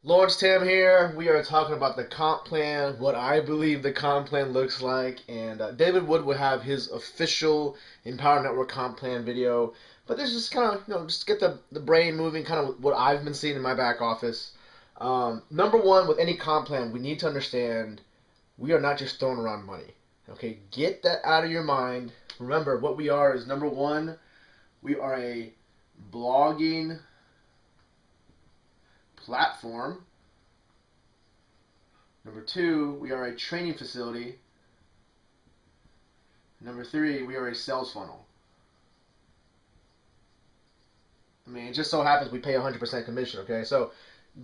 Lawrence Tam here. We are talking about the comp plan, what I believe the comp plan looks like, and David Wood will have his official Empower Network comp plan video. But this is just kind of, just get the brain moving, kind of what I've been seeing in my back office. Number one, with any comp plan, we need to understand we are not just throwing around money. Okay, get that out of your mind. Remember, what we are is number one, we are a blogging platform. Number two, we are a training facility. Number three, we are a sales funnel. I mean, it just so happens we pay 100% commission, okay? So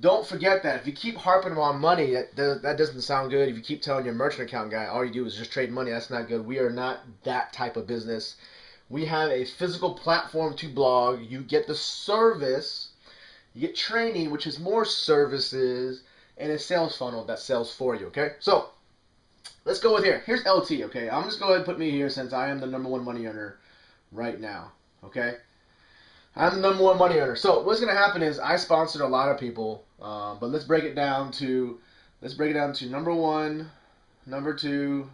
don't forget that. If you keep harping on money, that doesn't sound good. If you keep telling your merchant account guy all you do is just trade money, that's not good. We are not that type of business. We have a physical platform to blog. You get the service, you get training, which is more services, and a sales funnel that sells for you, okay? So let's go with here. Here's LT, okay? I'm just going to put me here since I am the number one money earner right now, okay? I'm the number one money earner. So what's going to happen is I sponsored a lot of people, but let's break it down to number one, number two,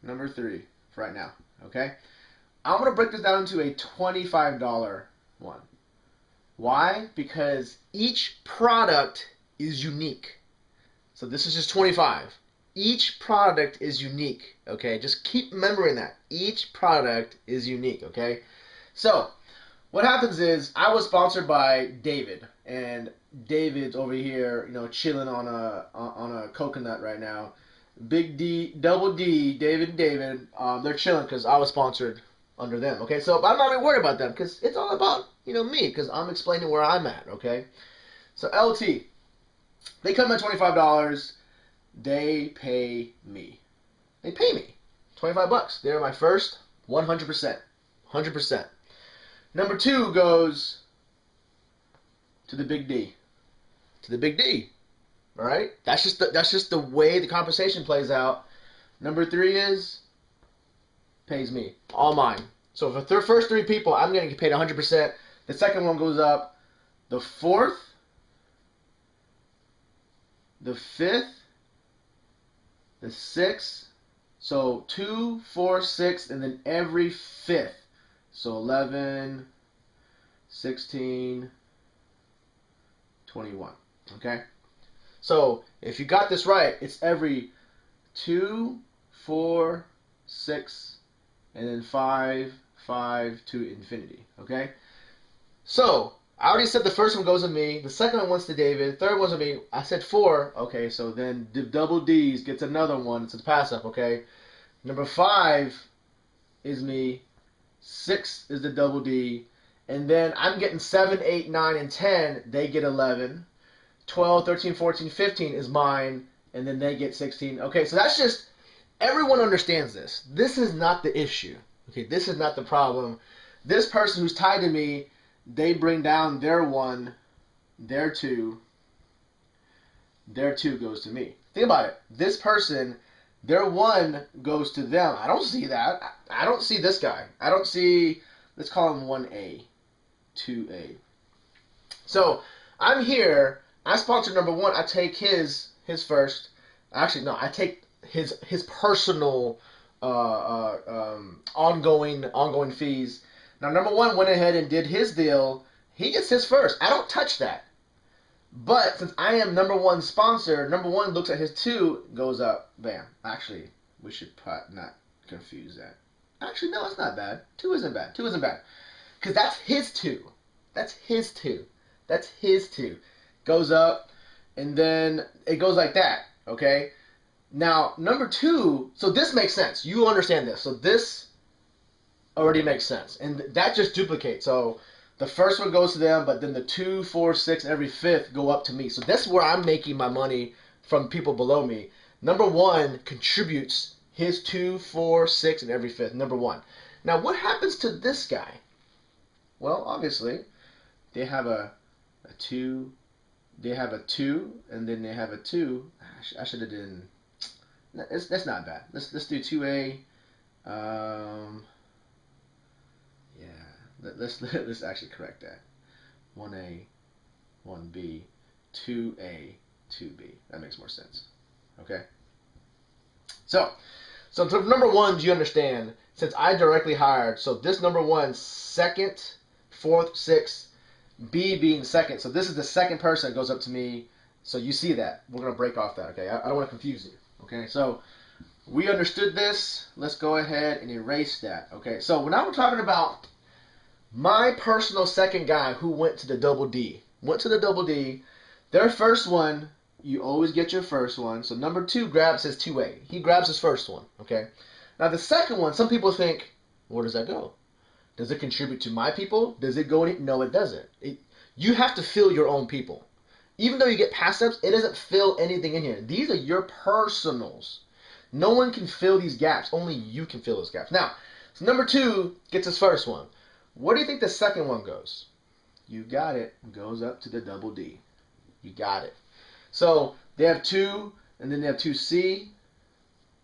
number three for right now, okay? I'm going to break this down into a $25 one. Why? Because each product is unique. So this is just 25. Each product is unique, okay? Just keep remembering that. Each product is unique, okay? So what happens is I was sponsored by David, and David's over here, chilling on a coconut right now. Big D, double D, David, they're chilling because I was sponsored under them. Okay, so I'm not even worried about them because it's all about me because I'm explaining where I'm at. Okay, so LT, they come at $25. They pay me. They pay me $25. They're my first 100%, 100%. Number two goes to the big D. To the big D. All right? That's just the way the compensation plays out. Number three is pays me. All mine. So for the first three people, I'm going to get paid 100%. The second one goes up. The fourth, the fifth, the sixth. So 2, 4, 6, and then every fifth. So 11, 16, 21. Okay? So if you got this right, it's every 2, 4, 6, and then 5, 5 to infinity. Okay? So I already said the first one goes to me, the second one went to David, third one's to me. I said 4. Okay, so then the double D's gets another one. It's a pass up. Okay? Number 5 is me. 6 is the double D. And then I'm getting 7, 8, 9, and 10. They get 11. 12, 13, 14, 15 is mine. And then they get 16. Okay, so that's just, everyone understands this. This is not the issue. Okay, this is not the problem. This person who's tied to me, they bring down their 1, their 2 goes to me. Think about it. This person, their 1 goes to them. I don't see that. I don't see this guy. I don't see, let's call him 1A, 2A. So I'm here. I sponsor number 1. I take his first. Actually, no. I take his personal ongoing fees. Now number 1 went ahead and did his deal. He gets his first. I don't touch that. But since I am number 1 sponsor, number 1 looks at his 2, goes up, bam. Actually, we should not confuse that. Actually, no, it's not bad. 2 isn't bad. 2 isn't bad. Because that's his 2. That's his 2. That's his 2. Goes up, and then it goes like that, okay? Now, number 2, so this makes sense. You understand this. So this already makes sense. And that just duplicates. So the first one goes to them, but then the 2, 4, 6, and every fifth go up to me. So that's where I'm making my money from people below me. Number 1 contributes his 2, 4, 6, and every fifth. Number 1. Now, what happens to this guy? Well, obviously, they have a 2. They have a 2, and then they have a 2. I should have done. That's not bad. Let's do 2A. Yeah. Let's actually correct that. 1A, 1B, 2A, 2B. That makes more sense. Okay? So for number one, do you understand? Since I directly hired, so this number one, second, fourth, sixth, B being second. So this is the second person that goes up to me. So you see that. We're going to break off that, okay? I don't want to confuse you, okay? So we understood this. Let's go ahead and erase that, okay? So now we're talking about my personal second guy who went to the double D. Went to the double D. Their first one, you always get your first one. So number two grabs his 2A. He grabs his first one, okay? Now the second one, some people think, where does that go? Does it contribute to my people? Does it go in? No, it doesn't. You have to fill your own people. Even though you get passives, it doesn't fill anything in here. These are your personals. No one can fill these gaps. Only you can fill those gaps. Now, so number two gets his first one. Where do you think the second one goes? You got it. It goes up to the double D. You got it. So they have 2, and then they have 2C,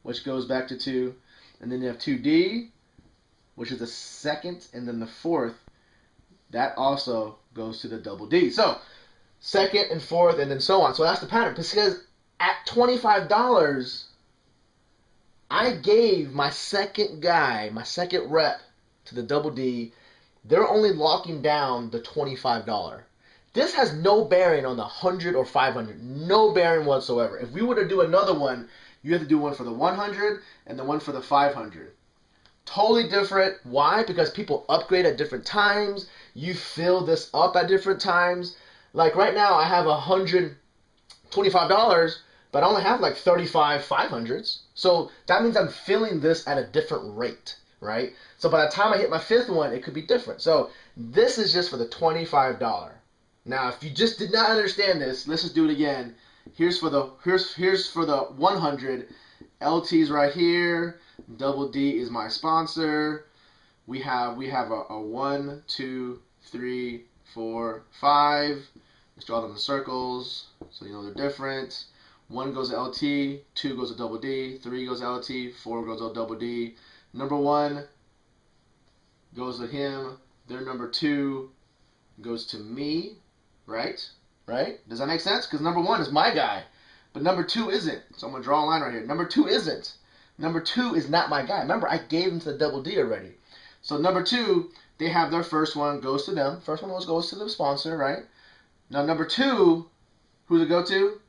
which goes back to 2. And then they have 2D, which is the second, and then the fourth. That also goes to the double D. So second and fourth, and then so on. So that's the pattern. Because at $25, I gave my second guy, my second rep to the double D. They're only locking down the $25. This has no bearing on the 100 or 500. No bearing whatsoever. If we were to do another one, you have to do one for the 100 and the one for the 500. Totally different. Why? Because people upgrade at different times. You fill this up at different times. Like right now, I have $125, but I only have like 35 500s. So that means I'm filling this at a different rate, right? So by the time I hit my fifth one, it could be different. So this is just for the $25. Now, if you just did not understand this, let's just do it again. Here's for the 100. LT's right here. Double D is my sponsor. We have a 1, 2, 3, 4, 5. Let's draw them in circles so you know they're different. 1 goes to LT, 2 goes to double D, 3 goes to LT, 4 goes to double D. Number 1 goes to him. Their number 2 goes to me. Right? Right? Does that make sense? Because number 1 is my guy, but number 2 isn't. So I'm going to draw a line right here. Number 2 isn't. Number 2 is not my guy. Remember, I gave him to the double D already. So number 2, they have their first one, goes to them. First one goes to the sponsor, right? Now number 2, who's it go to?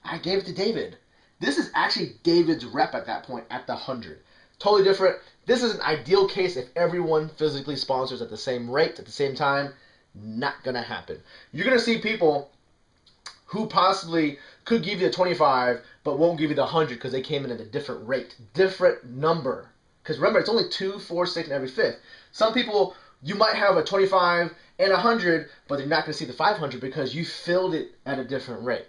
I gave it to David. This is actually David's rep at that point, at the 100. Totally different. This is an ideal case if everyone physically sponsors at the same rate, at the same time. Not going to happen. You're going to see people who possibly could give you the 25 but won't give you the 100 because they came in at a different rate, different number. Because remember, it's only 2, 4, 6, and every fifth. Some people, you might have a 25 and 100, but they're not going to see the 500 because you filled it at a different rate.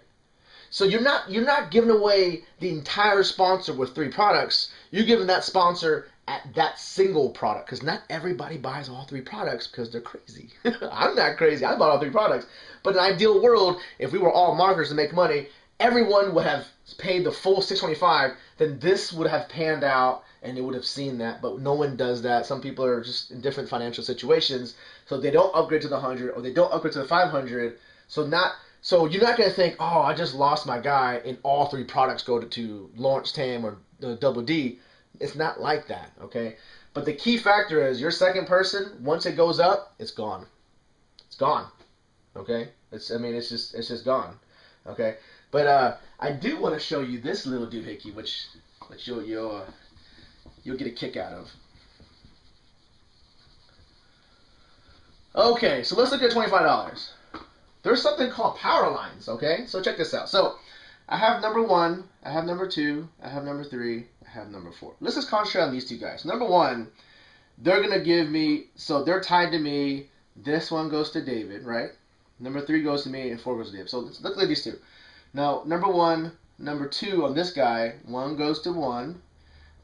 So you're not giving away the entire sponsor with 3 products. You're giving that sponsor at that single product, because not everybody buys all 3 products because they're crazy. I'm not crazy. I bought all 3 products. But in an ideal world, if we were all marketers to make money, everyone would have paid the full $625. Then this would have panned out, and they would have seen that. But no one does that. Some people are just in different financial situations, so they don't upgrade to the 100 or they don't upgrade to the 500. So you're not going to think, oh, I just lost my guy, and all 3 products go to Lawrence Tam or Double D. It's not like that, okay? But the key factor is your second person, once it goes up, it's gone. It's gone, okay? It's just gone, okay? But I do want to show you this little doohickey, which you'll get a kick out of. Okay, so let's look at $25. There's something called power lines, okay? So check this out. So I have number 1, I have number 2, I have number 3, I have number 4. Let's just concentrate on these 2 guys. Number 1, they're going to give me, so they're tied to me. This one goes to David, right? Number 3 goes to me, and 4 goes to David. So let's look at these 2. Now, number 1, number 2 on this guy, 1 goes to 1,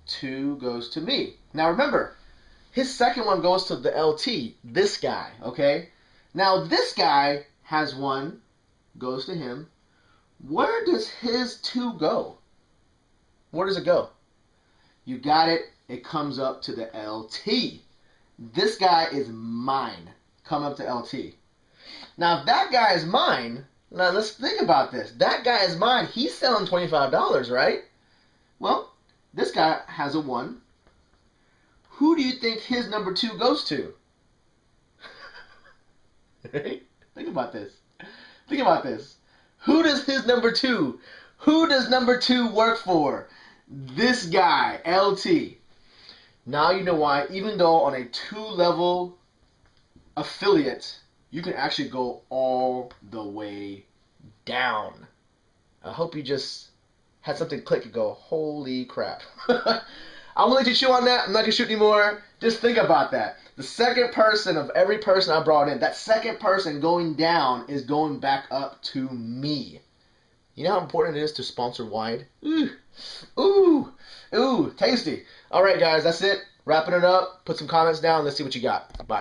2 goes to me. Now remember, his second one goes to the LT, this guy, okay? Now this guy has 1, goes to him. Where does his 2 go? Where does it go? You got it. It comes up to the LT. This guy is mine. Come up to LT. Now, if that guy is mine, Now let's think about this. That guy is mine. He's selling $25, right? Well, this guy has a 1. Who do you think his number 2 goes to? Right? Think about this. Think about this. Who does his number 2? Who does number 2 work for? This guy, LT. Now you know why, even though on a 2-level affiliate, you can actually go all the way down. I hope you just had something click and go, holy crap. I'm going to let you chew on that. I'm not going to shoot anymore. Just think about that. The second person of every person I brought in, that second person going down is going back up to me. You know how important it is to sponsor wide? Ooh, ooh, ooh, tasty. All right, guys, that's it. Wrapping it up. Put some comments down. Let's see what you got. Bye.